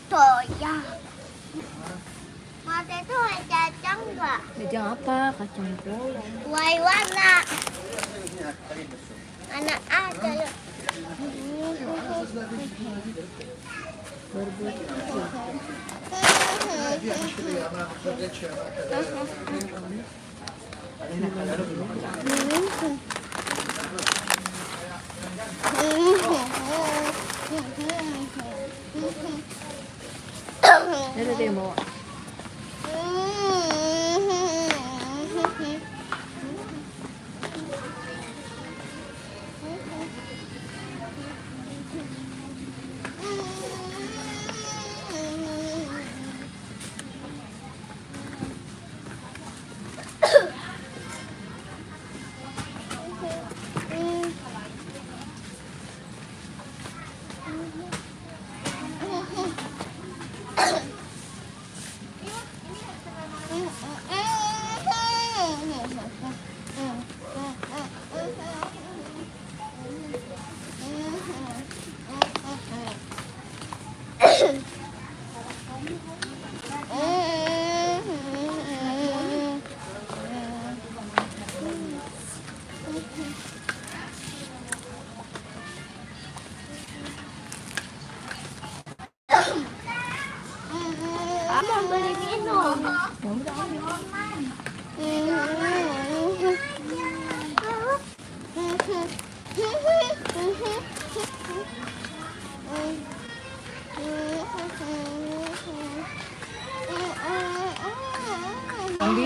Toya. Mata itu ada kacang nggak? Kacang apa? Kacang bola. Warna. Anak ada. Ada deh mau. Mau beli minum.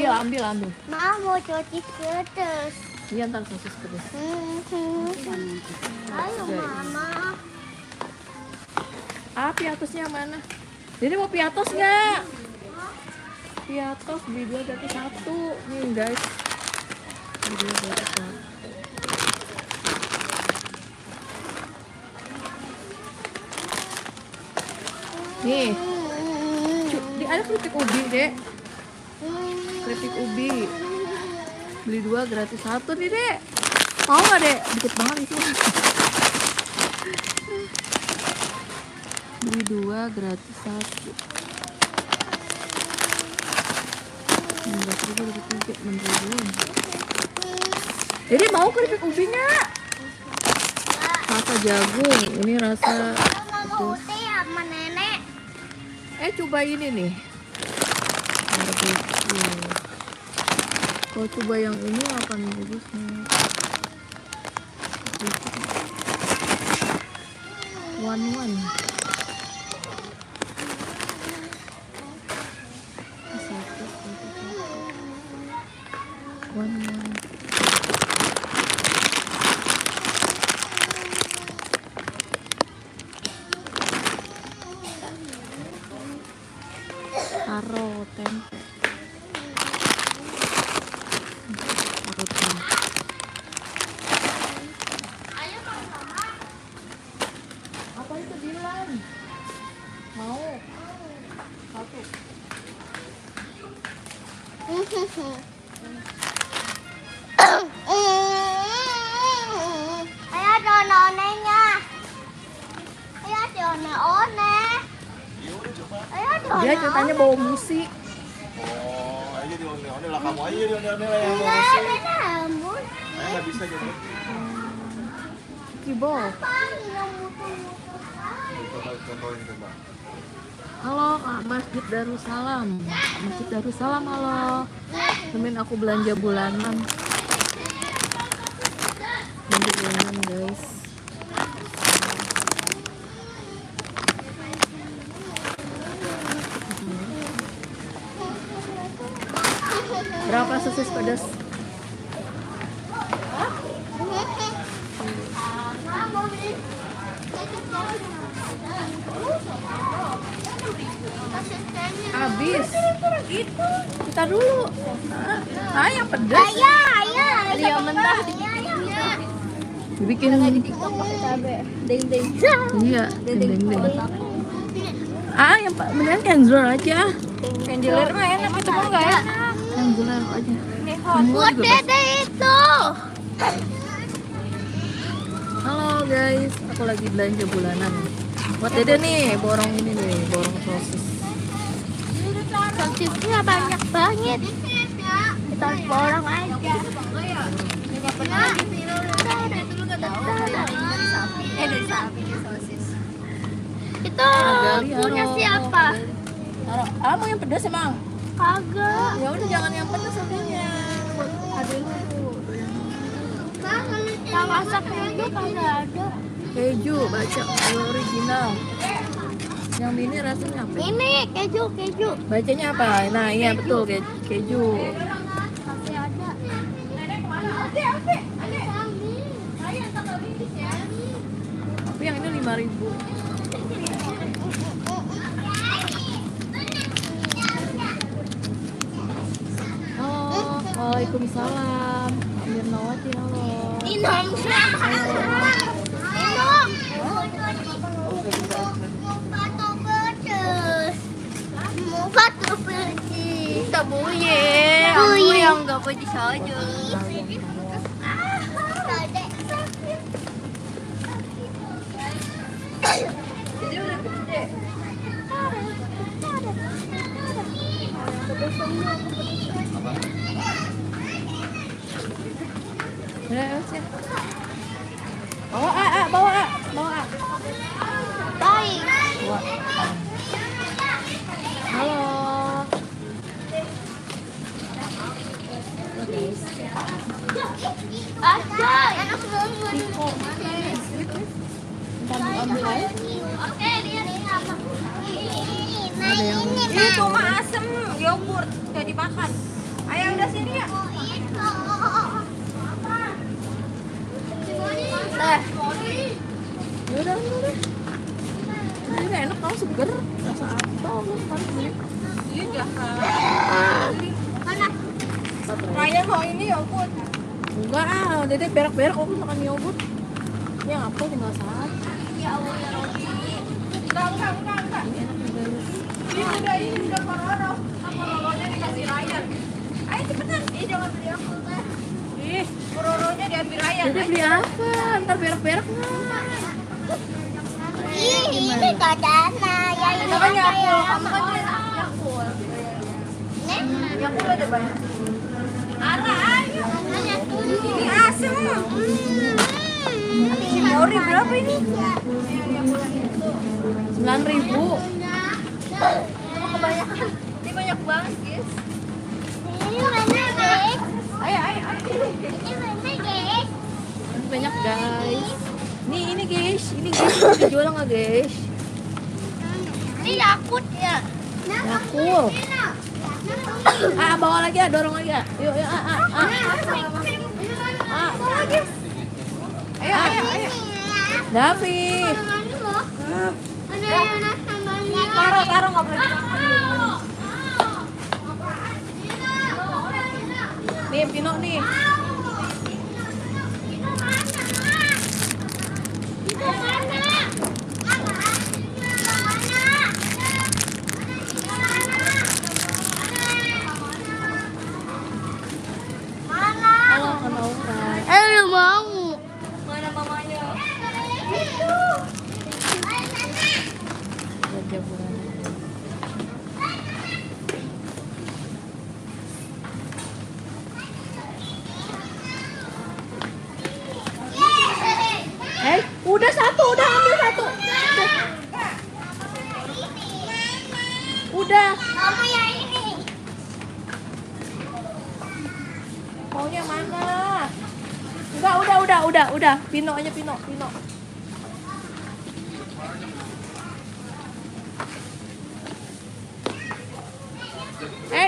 Ambil. Mau cuci pedas. Iya, ntar sosis pedas. Ayo mama. Piatosnya mana? Jadi mau piatos nggak? Piatos beli 2 gratis 1. Nih guys, beli 2 gratis 1. Nih, ada keripik ubi dek. Keripik ubi beli 2 gratis 1 nih dek. Mau nggak dek? Dikit banget di sini. Beli 2 gratis 1. 16.000 dapat 3, 6.000. Jadi mau keripik ubi nggak? Rasa jagung, ini rasa Mau teh sama nenek. coba ini nih. Barbecue. Kalau coba yang ini akan bagusnya. One. Taro tempe. Apa itu Dilan? Mau? Satu. Ayo dononnya. Ayo donone. Ayo donone. Dia ceritanya bawa musik. Oh, aja di one lah, kamu aja di one lah yang Enggak, ngomong. beda rambut. Nggak bisa gitu. Keyboard. Coba contohin coba. Halo Kak, Masjid Darussalam. Masjid Darussalam, halo. Temenin aku belanja bulanan. Belanja bulanan guys. Berapa sosis pedas? Habis. Kita dulu. Yang pedas. Ayo. Yang mentah. Bikin Di TikTok pakai cabe. Deng. iya, deng. Yang mendingan Kenzo aja. Kenjeler mah enak, itu mah nggak enak. Kenzo Semua Buat juga dede itu. Halo guys, aku lagi belanja bulanan. Buat dede nih, borong ini nih, borong sosis. Sosisnya banyak banget. Kita harus borong aja. Dari sapi sosis. Itu punya siapa? Kamu yang pedas emang? Kagak. Ya udah jangan yang pedas adanya. Ada lu. Yang masak keju kagak ada. Keju, baca original. Yang ini rasanya apa? Ini keju. Bacanya apa? Nah, iya betul keju. Masih ada. Tapi yang ini 5.000. Oh, waalaikumsalam. Mirnawati, halo. Inom. Batu pedes. Tabuye, Buye. yang nggak pedes aja. Bawa Baik. Halo. Ada. Enak banget. Ambil aja. Oke, dia apa? Ada yang Itu mah asem, yogurt gak dimakan. Ayo udah sini ya. Udah. Ini enak tau, seger. Rasa apa? Iya jahat. Raya mau ini yogurt. Enggak ah, Dede berak-berak aku makan yogurt. Ini yang apa tinggal saat. Ya Allah ya Robi. Enggak. Ini enak juga. Ini udah Pororo. Sama Pororonya dikasih Ryan. Ayo cepetan. Jangan beli aku teh. Ih, Pororonya diambil Ryan. Dede beli apa? Ntar berak-berak nggak? Ini dadana. Ya ini Kamu kan Yakul, kayak kamu kan Yakul. Yakul ada banyak. Ara, ayo. Ini asem. Ori berapa ini? 9.000. Kebanyakan. Ini banyak banget, guys. Ini mana, guys? Ayo. Ini mana, guys? Ini banyak guys. Ini guys, mau dijual nggak guys? Ini Yakut ya. Yakul. Bawa lagi ya, dorong lagi ya. Yuk, Ayo. Davi. Taruh nggak boleh dimakan. Nih, Pino nih. Halo, Kanaura. Lu mau? Mana mamanya? Belanja bulanan. Udah satu, udah ambil satu. Udah. Kamu yang ini. Maunya mana? Enggak, udah. Pino aja, Pino.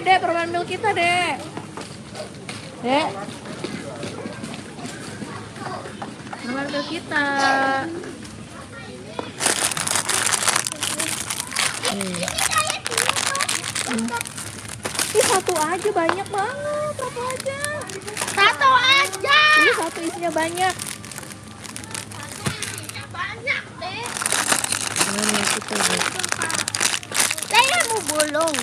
Dek, permen milk kita, Dek. Dek. Permen milk kita. Ih, satu aja banyak banget, satu aja. Satu aja. Ini satu isinya banyak. Banyak deh. Permen milk kita, Dek. Saya mau bolong.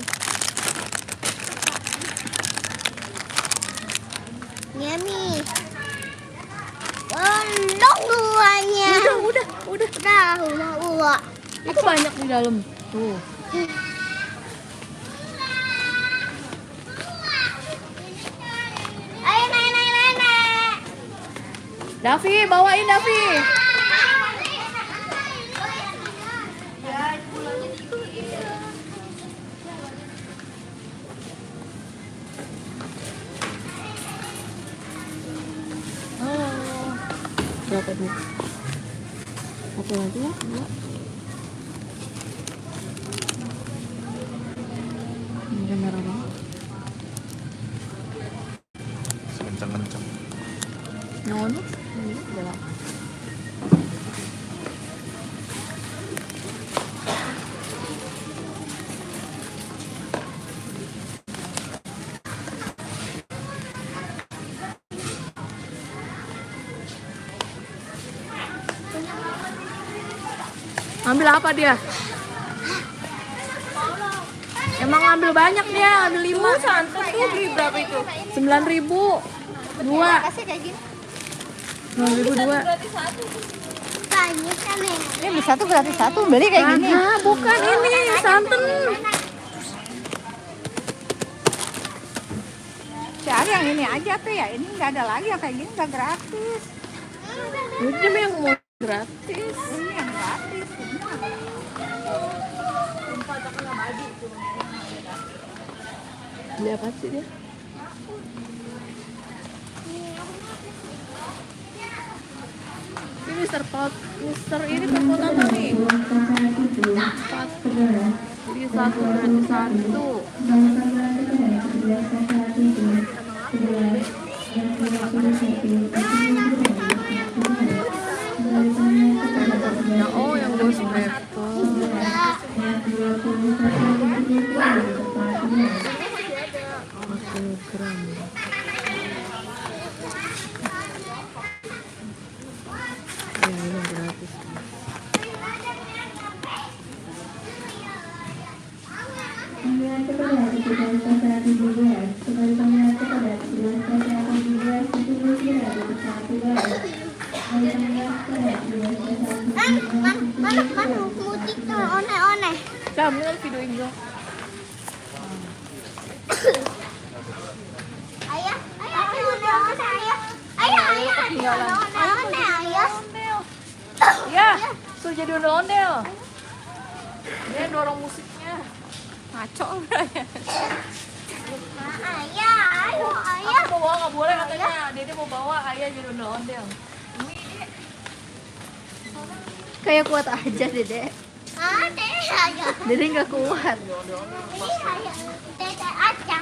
Udah, udah. Itu banyak di dalam. Tuh. Ayo nenek. Davi, bawain Davi. Oh. Berapa tuh? Satu lagi ya? Dua. Ini merah banget. Kencang-kencang. Yang mana? Ini udah lama. Ambil apa dia? Emang ambil banyak dia, ambil 5. Santai tuh beli berapa itu? 9.000. 2. Kasih kayak gini. 9.000 2. Gratis satu. Banyak kan nenek. Ini beli satu gratis satu, beli kayak gini. Nah, bukan ini santan. Cari yang ini aja tuh ya, ini nggak ada lagi yang kayak gini nggak gratis. Ini yang mau gratis. Ini yang gratis. Beli apa sih dia? Ini Mister Pot, Mister ini terpot apa nih? 4. Jadi 1 gratis 1. Oh, yang Ghost Pepper. Gram. Ya, ini gratis. Mana mutik tuh one. Kamu kan videoin dong. Ayah, ayah. Ya, suruh jadi ondel-ondel. Dia dorong musiknya. Ngaco ya. Ayah, ayo, ayah. Aku mau bawa nggak boleh katanya. Dede mau bawa ayah jadi ondel-ondel. Kayak kuat aja Dede. Ada ayah. Dede nggak kuat. Ini ayah. Dede aja.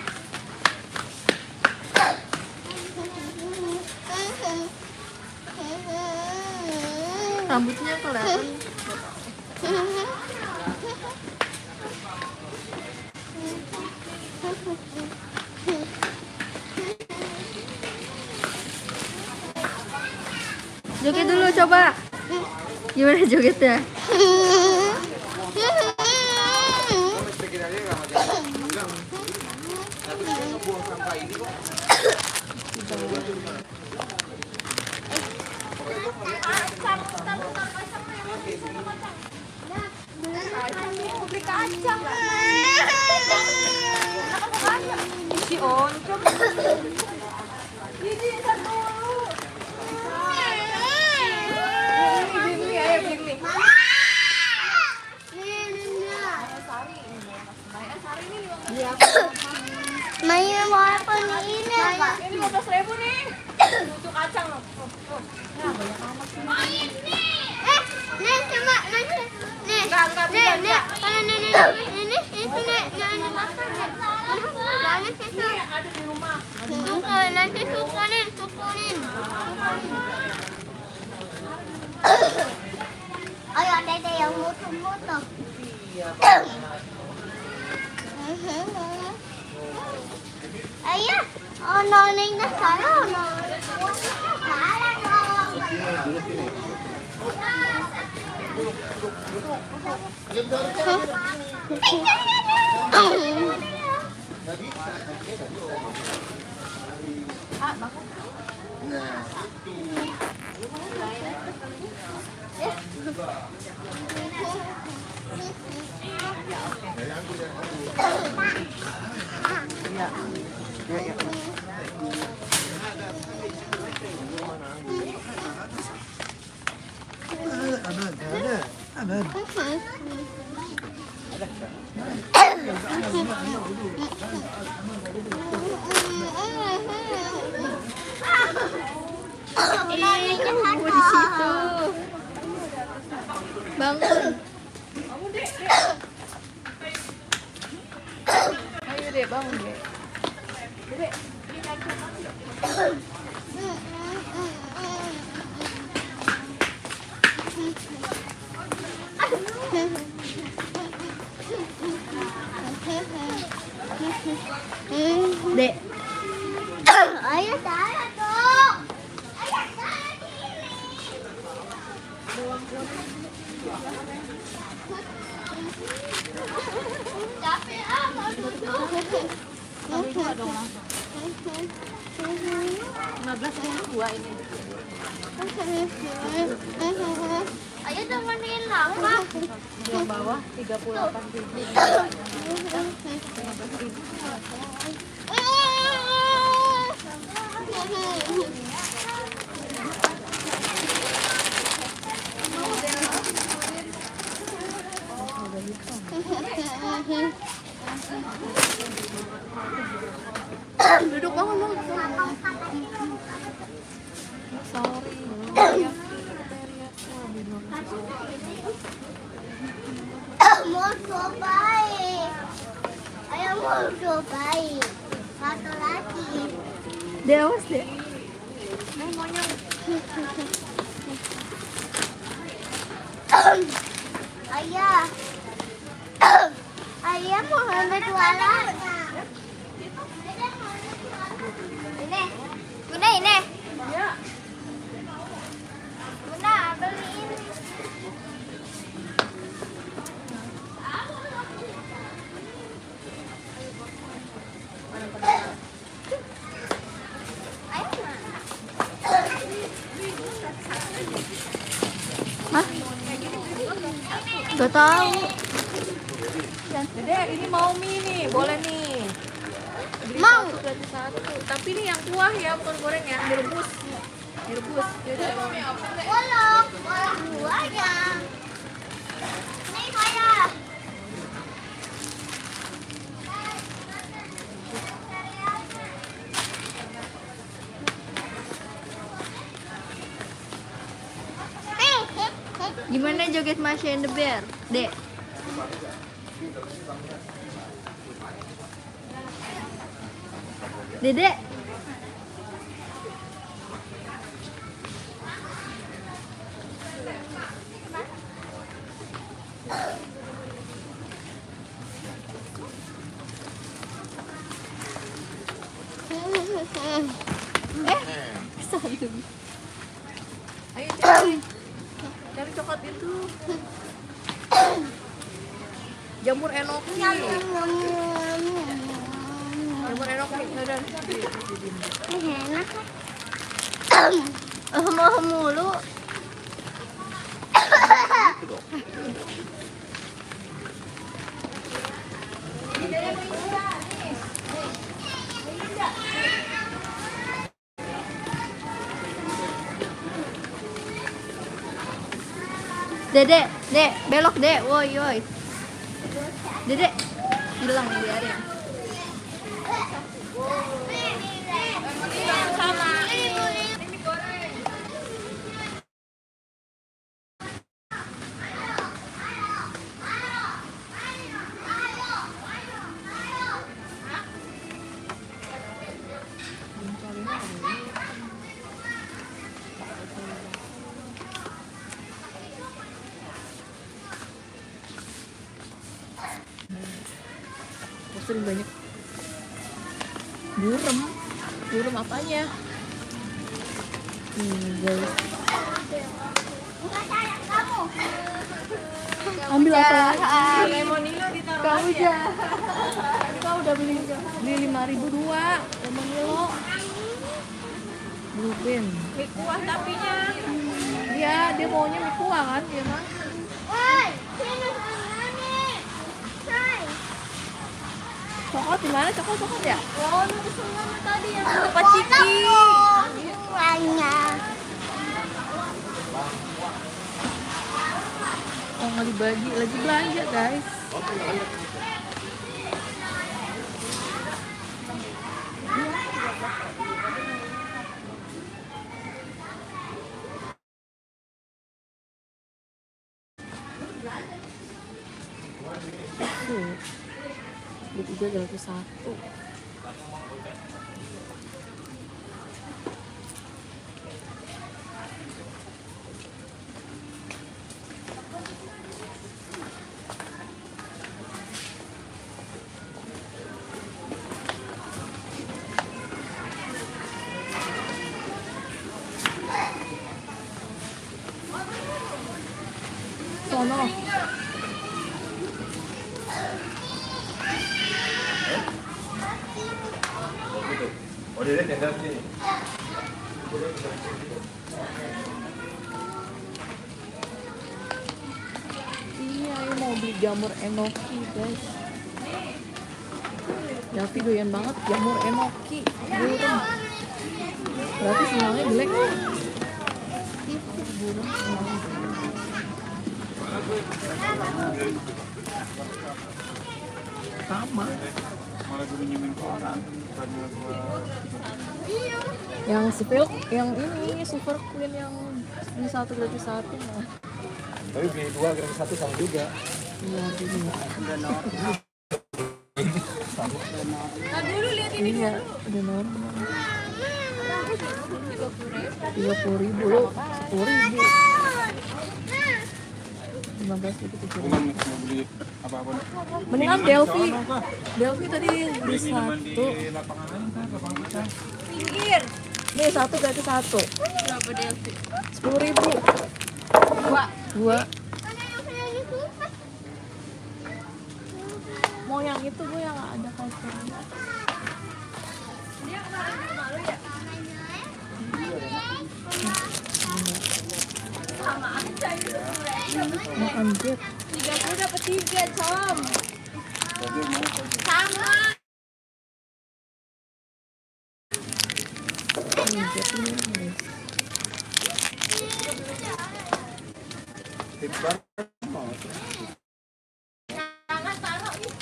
Rambutnya kelihatan. Joget dulu coba. Gimana jogetnya? Beli kacang. Si oncom. Ini ntar dulu. Beli ayo beli. Main mau apa nih ini? Ini 15.000 nih. Untuk kacang loh. Nih cuma nih. Enggak Nih, nih. Kalau ini itu nih, jangan makan nih. Jangan susu. ada di rumah. Nanti susunin. Ayo Dede yang mutu-mutu. Ayo, nonenya salah, Ya. Ya, ya. Di situ. Bangun. Ayo deh, bangun deh. Dek. Dek. Ayo saya dong. Ayo saya capek apa duduk? 15.2 ini. Ayo temenin Rafa. Yang bawah 38.000. Duduk bangun dong. Sorry. Mau cobain. Ayo mau cobain. Satu lagi. Dek, awas deh. Ayah. Ayah mau ambil jualan. Ini. Bunda ini. Ya. Bunda beliin. Hah? Gak tahu. Dede, ini mau mie nih, boleh nih. Beli Mau. satu gratis satu. Tapi ini yang kuah ya, bukan goreng ya, direbus. Direbus. Yaudah. Bolong buahnya. Nih saya. Gimana joget Masha and the Bear? Dek. Dedek. Satu. Ayo cari. Cari coklat itu. Jamur enoki. Jamur enoki. Udah. Enak. Mau mulu. Dedek, dek, belok dek, woi woi. Dedek, hilang biarin. Sering banyak burem. Burem apanya? Guys. Ambil apa lagi? Lemonilo ditaruh Kamu aja. Tadi kau udah beli 5.000 dua lemonilo. Bin. Mie kuah tapinya. Iya, dia maunya mie kuah kan dia mah. Woi, sini sana nih. Hai. Coklat di mana? Coklat ya? Oh, nunggu semua tadi yang Tempat Ciki. banyak. Oh, nggak dibagi, lagi belanja guys. Beli 3 gratis 1. Sono. Oh, dia tinggal sini. Iya, ini mau beli jamur enoki guys. Davi doyan banget jamur enoki. Burung. Berarti sinyalnya jelek. Burung sinyalnya jelek. Sama. Malah gue minjemin ke orang. Yang silk, yang ini silver queen yang ini 1 gratis 1 mah. Tapi beli 2 gratis 1 sama juga. Iya, ini. Nah dulu lihat ini. Iya, udah normal. 30.000 lo, 10.000. 15.000 tuh. Bukan mau beli apa-apa. Mendingan Delphi. Delphi tadi beli 1. Di lapangan aja kan, lapangan kita. Pinggir. Nih 1 gratis 1. Berapa Delphi? 10.000. 2. Mau yang itu gue yang ada kalkulnya. Dia kemarin di rumah lu ya? Sama aja itu. Makan jet. 30 dapat 3, Com. Sama. Jet ini guys. Tiba. Jangan taruh nih.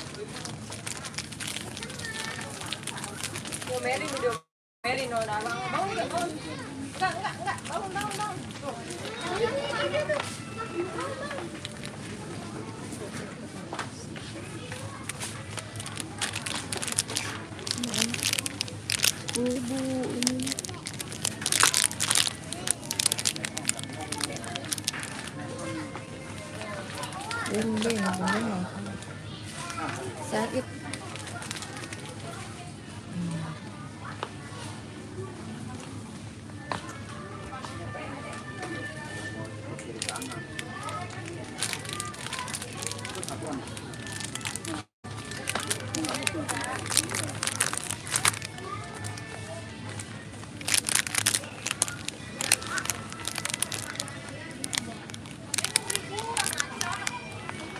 Mau Mary video. Mary no dah bangun enggak bangun. Enggak. Bangun. Ibu ini. Beng, Said.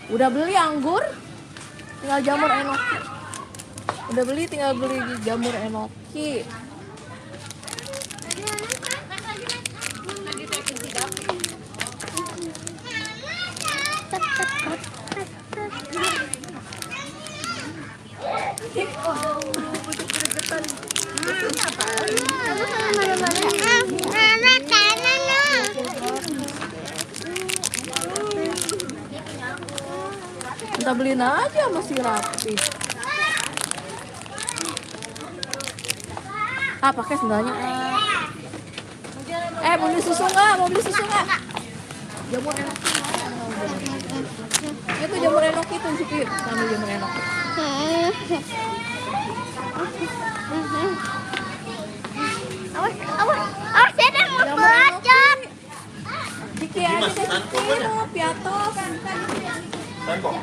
Udah beli anggur, tinggal jamur enoki. Udah beli, tinggal beli jamur enoki. Kita beliin aja masih rapi. Pakai sendalnya. Mau beli susu nggak? Jamur enoki. Itu jamur enoki tuh Suki. Ambil jamur enoki. Awas, saya mau belajar. Ciki aja Ciki, mau piatos. Tembok.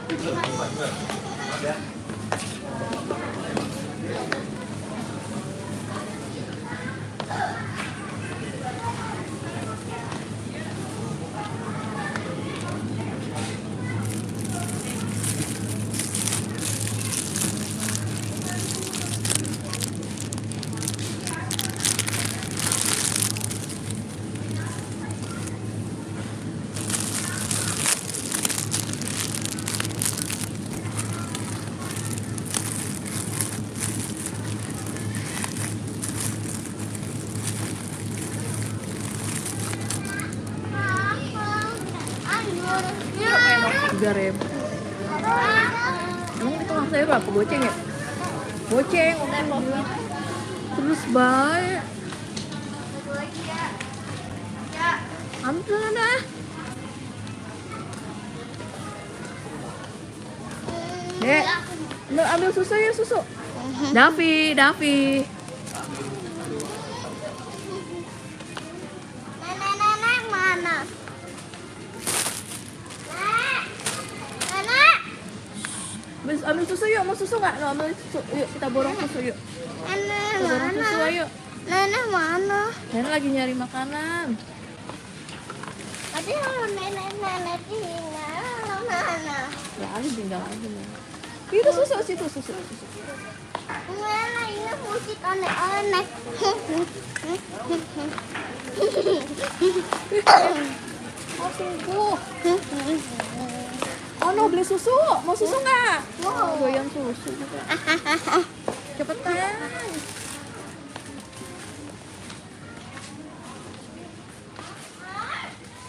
3.000. Emang di tengah saya berapa goceng ya? Goceng. Terus baik. Ambil dah. Dek, ambil susu ya susu. Davi. Nenek mana? Nenek. Ambil susu yuk, mau susu nggak? Ambil susu, yuk kita borong susu yuk. Nenek Kita borong susu mana? ayo. Nenek mana? Nenek lagi nyari makanan. Tapi kalau nenek tinggal mana? Ya, tinggal aja nih. Itu susu situ susu. Nenek ini musik aneh-aneh. Oh sungguh. Oh no, beli susu. Mau susu nggak? Mau. Goyang susu juga. Cepetan.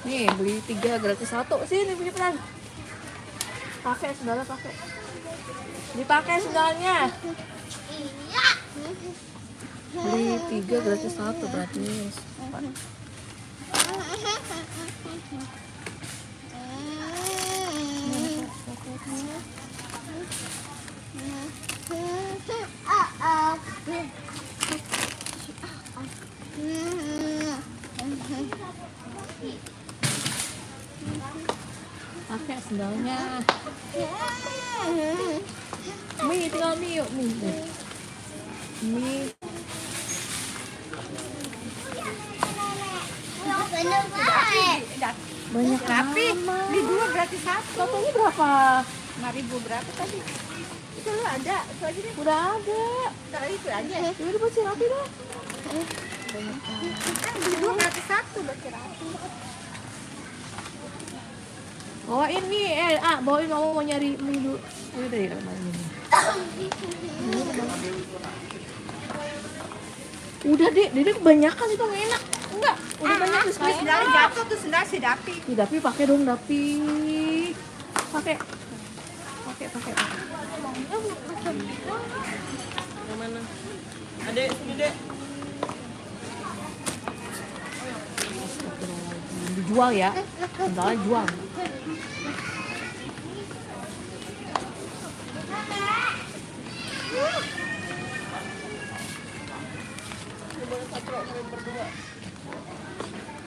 Nih beli 3 gratis 1. Sini cepetan. Pakai sendalnya pakai. Dipakai sendalnya. Iya. Beli 3 gratis 1 gratis. Pakai sendalnya. Mie tinggal mie yuk mie. Mie. Bener baik. Banyak Tapi amat. beli 2 gratis 1. Totalnya berapa? 5.000 berapa tadi? Itu lu ada, itu aja deh. Udah ada. Tadi itu aja. Ya udah buat si Rapi dah. Kan beli 2 gratis 1 buat Rapi. Bawain mie, bawain mau nyari mie dulu. Ini tadi kemarin ini. Udah deh kebanyakan itu nggak enak. Enggak, udah banyak tuh sekali. Sendalnya jatuh tuh sendal si Dapi. Ih, Dapi pakai dong Dapi. Pakai. Yang mana? Adek, sini dek. Dijual ya. Sendalnya jual.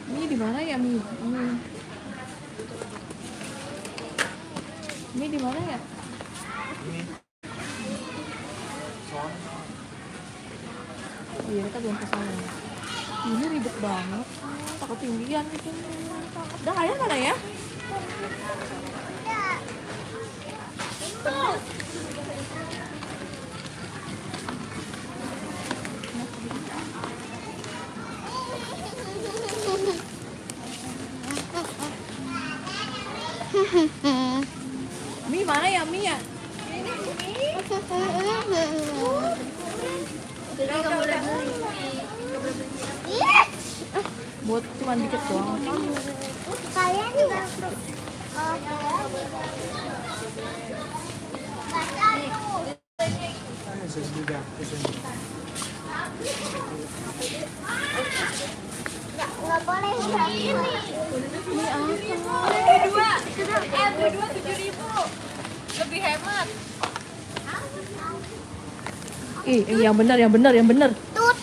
Mie di mana ya mie? Mie di mana ya? Ini. Son. Oh iya kita belum kesana. Ini ribet banget. Takut tinggian gitu. Udah ayah mana ya? Mie mana ya Mie ya? Buat cuma dikit doang. Kalian juga. Nggak boleh kayak ini. Beli 2 7.000. Lebih hemat. Yang benar. Tut.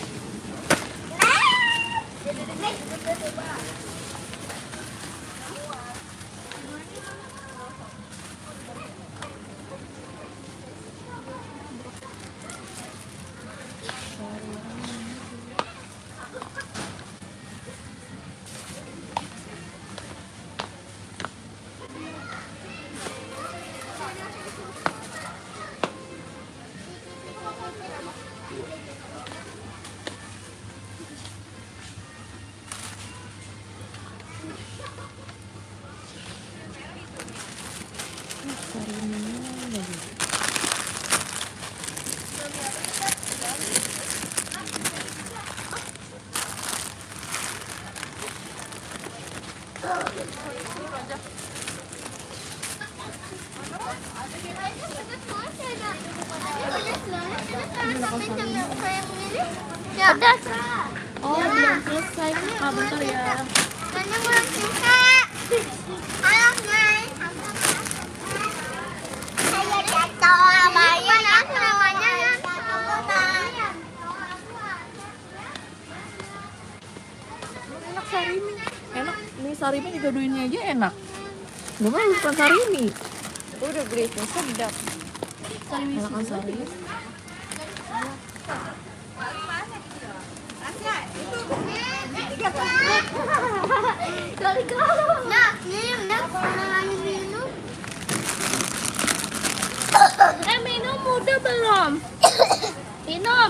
pedas. Oh, belum selesai. Ah, bentar ya. Nenek belum selesai. Halo, Nek. Saya jatuh. Bukan aku namanya. Enak sarimi. Enak. Mie sarimi digaduinnya aja enak. Gak mau bukan sarimi. Udah beli itu sedap. Enakan sarimi. Nah, minum, Nek. Minum. Minum udah belum? Minum.